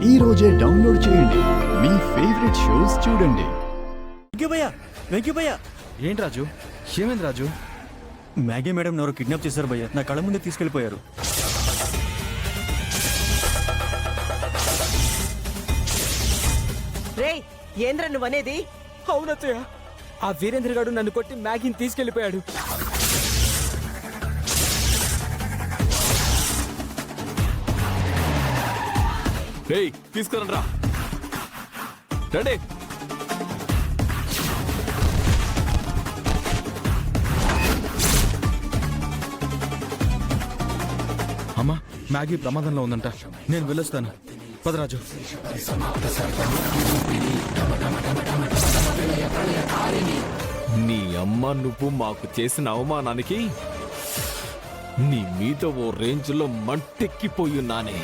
ఈ రోజే డౌన్లోడ్ చేయండి. మీ ఫేవరెట్ షోస్ చూడండి. వెంకీ భయ్యా. ఏంటి రాజు? ఏమైంది రాజు? మ్యాగీ మేడం ఎవరో కిడ్నాప్ చేశారు భయ్యా. నా కళ్ళ ముందే తీసుకెళ్లిపోయారు. రేయ్, ఏంద్ర నువ్వనేది? అవునత్తయ్య, ఆ వీరేంద్ర గారు నన్ను కొట్టి మ్యాగీని తీసుకెళ్లిపోయాడు. తీసుకురండి రా. రండి. అమ్మా, మ్యాగీ ప్రమాదంలో ఉందంట. నేను వెళ్ళొస్తాను. పదరాజు. నీ అమ్మ నువ్వు మాకు చేసిన అవమానానికి నీ మీద ఓ రేంజ్లో మంటెక్కిపోయున్నానే.